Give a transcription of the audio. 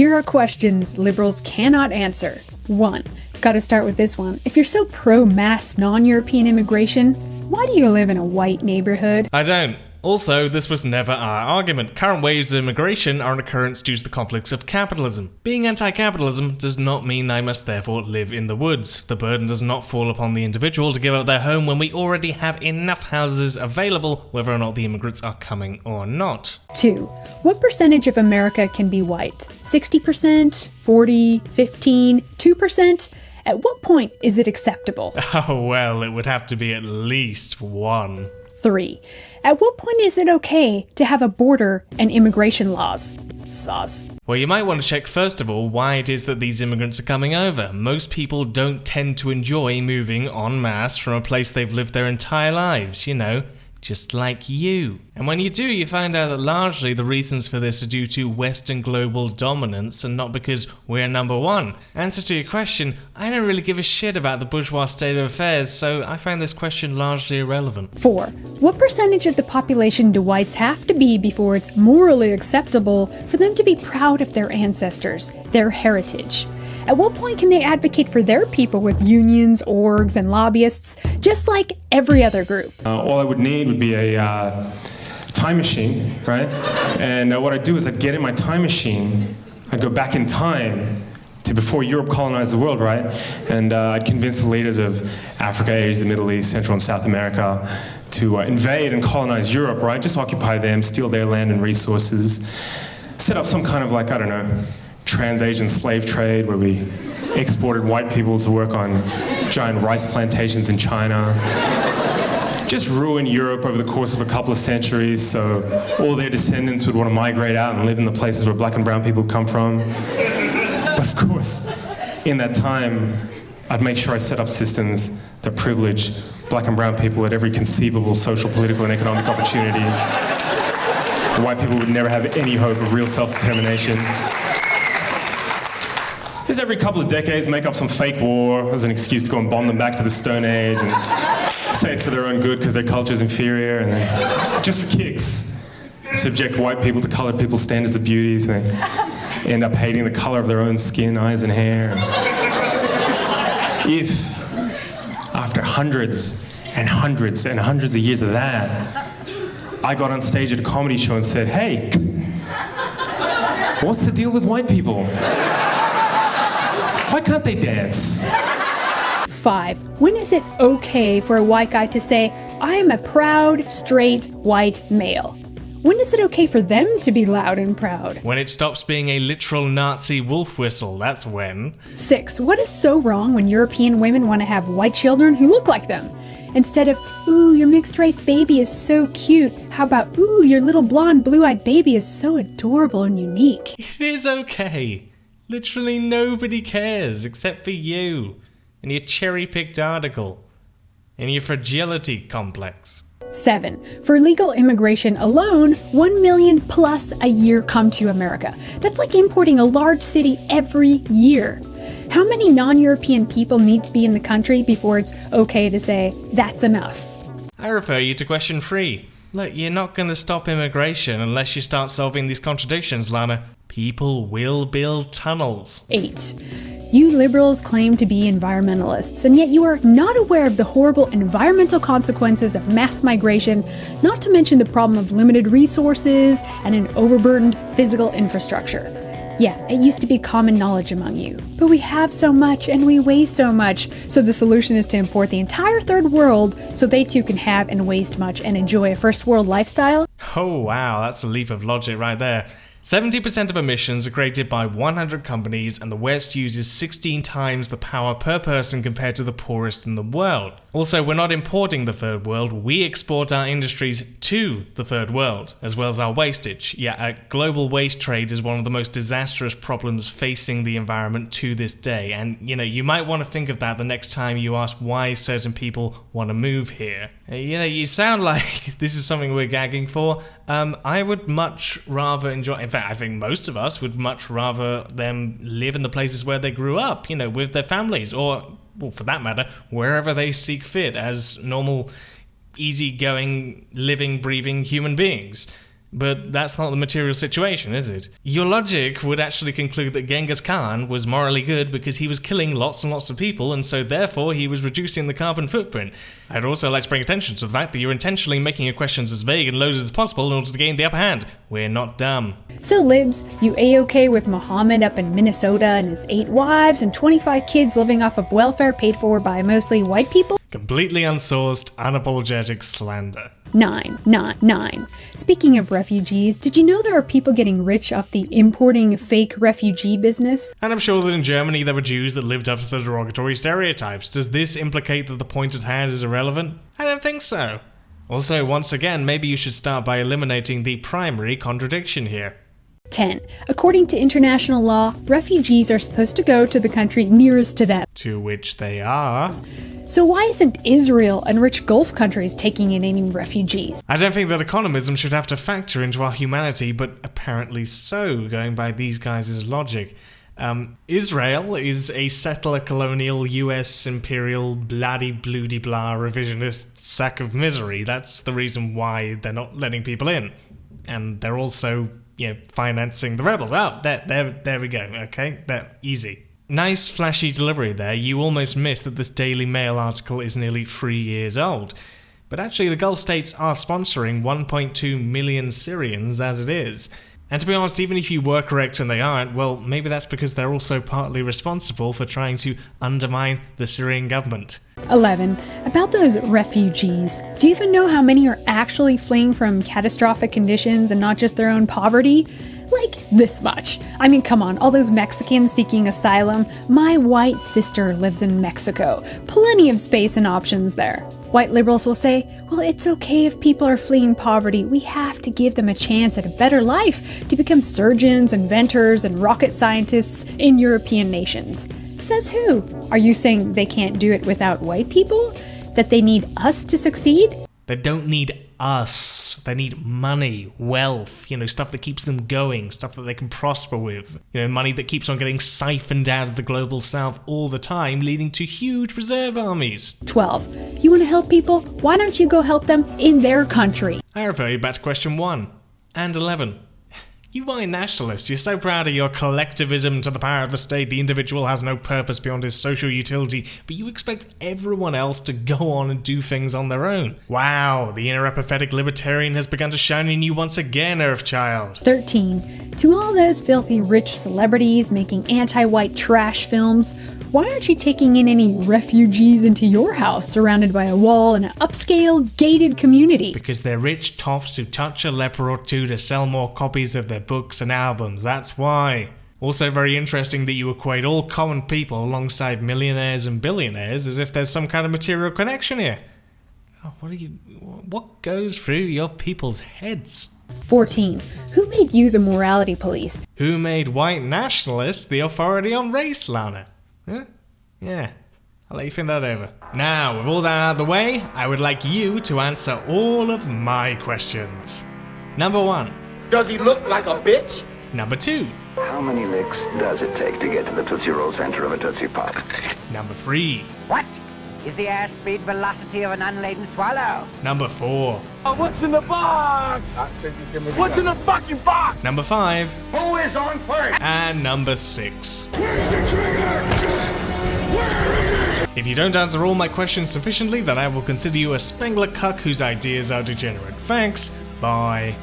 Here are questions liberals cannot answer. 1. Gotta start with this one. If you're so pro-mass non-European immigration, why do you live in a white neighborhood? I don't. Also, this was never our argument. Current waves of immigration are an occurrence due to the conflicts of capitalism. Being anti-capitalism does not mean they must therefore live in the woods. The burden does not fall upon the individual to give up their home when we already have enough houses available, whether or not the immigrants are coming or not. 2. What percentage of America can be white? 60%? 40? 15? 2%? At what point is it acceptable? Oh well, it would have to be at least 1. 3. At what point is it okay to have a border and immigration laws? Sauce. Well, you might want to check first of all why it is that these immigrants are coming over. Most people don't tend to enjoy moving en masse from a place they've lived their entire lives, just like you. And when you do, you find out that largely the reasons for this are due to Western global dominance and not because we're number one. Answer to your question, I don't really give a shit about the bourgeois state of affairs, so I find this question largely irrelevant. 4. What percentage of the population do whites have to be before it's morally acceptable for them to be proud of their ancestors, their heritage? At what point can they advocate for their people with unions, orgs, and lobbyists, just like every other group? All I would need would be a time machine, right? And what I'd do is I'd get in my time machine, I'd go back in time to before Europe colonized the world, right? And I'd convince the leaders of Africa, Asia, the Middle East, Central and South America to invade and colonize Europe, right? Just occupy them, steal their land and resources, set up some kind of trans-Asian slave trade where we exported white people to work on giant rice plantations in China. Just ruin Europe over the course of a couple of centuries so all their descendants would want to migrate out and live in the places where black and brown people come from. But of course, in that time, I'd make sure I set up systems that privilege black and brown people at every conceivable social, political, and economic opportunity. White people would never have any hope of real self-determination. Just every couple of decades, make up some fake war as an excuse to go and bomb them back to the Stone Age and say it's for their own good because their culture's inferior, and then, just for kicks, subject white people to colored people's standards of beauty, so they end up hating the color of their own skin, eyes, and hair. If, after hundreds and hundreds and hundreds of years of that, I got on stage at a comedy show and said, "Hey, what's the deal with white people? Why can't they dance?" 5. When is it okay for a white guy to say, I am a proud, straight, white male? When is it okay for them to be loud and proud? When it stops being a literal Nazi wolf whistle, that's when. 6. What is so wrong when European women want to have white children who look like them? Instead of, ooh, your mixed race baby is so cute, how about, ooh, your little blonde blue-eyed baby is so adorable and unique? It is okay. Literally nobody cares except for you and your cherry-picked article and your fragility complex. 7. For legal immigration alone, 1 million plus a year come to America. That's like importing a large city every year. How many non-European people need to be in the country before it's okay to say, that's enough? I refer you to question 3. Look, you're not going to stop immigration unless you start solving these contradictions, Lana. People will build tunnels. 8. You liberals claim to be environmentalists, and yet you are not aware of the horrible environmental consequences of mass migration, not to mention the problem of limited resources and an overburdened physical infrastructure. Yeah, it used to be common knowledge among you. But we have so much and we waste so much, so the solution is to import the entire third world so they too can have and waste much and enjoy a first world lifestyle? Oh wow, that's a leap of logic right there. 70% of emissions are created by 100 companies, and the West uses 16 times the power per person compared to the poorest in the world. Also, we're not importing the third world, we export our industries to the third world, as well as our wastage. Yeah, global waste trade is one of the most disastrous problems facing the environment to this day, and you might want to think of that the next time you ask why certain people want to move here. You sound like this is something we're gagging for. I would much rather enjoy, in fact, I think most of us would much rather them live in the places where they grew up, with their families, or, well, for that matter, wherever they seek fit as normal, easygoing, living, breathing human beings. But that's not the material situation, is it? Your logic would actually conclude that Genghis Khan was morally good because he was killing lots and lots of people, and so therefore he was reducing the carbon footprint. I'd also like to bring attention to the fact that you're intentionally making your questions as vague and loaded as possible in order to gain the upper hand. We're not dumb. So libs, you A-okay with Muhammad up in Minnesota and his 8 wives and 25 kids living off of welfare paid for by mostly white people? Completely unsourced, unapologetic slander. 9. Speaking of refugees, did you know there are people getting rich off the importing fake refugee business? And I'm sure that in Germany there were Jews that lived up to the derogatory stereotypes. Does this implicate that the point at hand is irrelevant? I don't think so. Also, once again, maybe you should start by eliminating the primary contradiction here. 10. According to international law, refugees are supposed to go to the country nearest to them. To which they are. So why isn't Israel and rich Gulf countries taking in any refugees? I don't think that economism should have to factor into our humanity, but apparently so, going by these guys' logic. Israel is a settler colonial US imperial bloody-bloody-blah revisionist sack of misery. That's the reason why they're not letting people in. And they're also, financing the rebels. Oh, there we go, okay? They're easy. Nice flashy delivery there. You almost missed that this Daily Mail article is nearly 3 years old. But actually the Gulf states are sponsoring 1.2 million Syrians as it is. And to be honest, even if you were correct and they aren't, well, maybe that's because they're also partly responsible for trying to undermine the Syrian government. 11. About those refugees, do you even know how many are actually fleeing from catastrophic conditions and not just their own poverty? Like this much. I mean, come on, all those Mexicans seeking asylum. My white sister lives in Mexico. Plenty of space and options there. White liberals will say, well, it's okay if people are fleeing poverty. We have to give them a chance at a better life to become surgeons, inventors, and rocket scientists in European nations. Says who? Are you saying they can't do it without white people? That they need us to succeed? They don't need us. They need money, wealth, stuff that keeps them going, stuff that they can prosper with. Money that keeps on getting siphoned out of the global south all the time, leading to huge reserve armies. 12. You want to help people? Why don't you go help them in their country? I refer you back to question 1 and 11. You white nationalists, you're so proud of your collectivism to the power of the state. The individual has no purpose beyond his social utility, but you expect everyone else to go on and do things on their own. Wow, the inner apathetic libertarian has begun to shine in you once again, Earthchild. 13. To all those filthy rich celebrities making anti-white trash films, why aren't you taking in any refugees into your house surrounded by a wall in an upscale, gated community? Because they're rich toffs who touch a leper or two to sell more copies of their books and albums, that's why. Also very interesting that you equate all common people alongside millionaires and billionaires as if there's some kind of material connection here. Oh, what goes through your people's heads? 14. Who made you the morality police? Who made white nationalists the authority on race, Lana? Huh? Yeah, I'll let you think that over. Now, with all that out of the way, I would like you to answer all of my questions. Number 1. Does he look like a bitch? Number 2. How many licks does it take to get to the Tootsie Roll center of a Tootsie Pop? Number 3. What is the airspeed velocity of an unladen swallow? Number 4. What's in the box? What's in the fucking box? Number 5. Who is on first? And number 6. If you don't answer all my questions sufficiently, then I will consider you a Spengler cuck whose ideas are degenerate. Thanks, bye.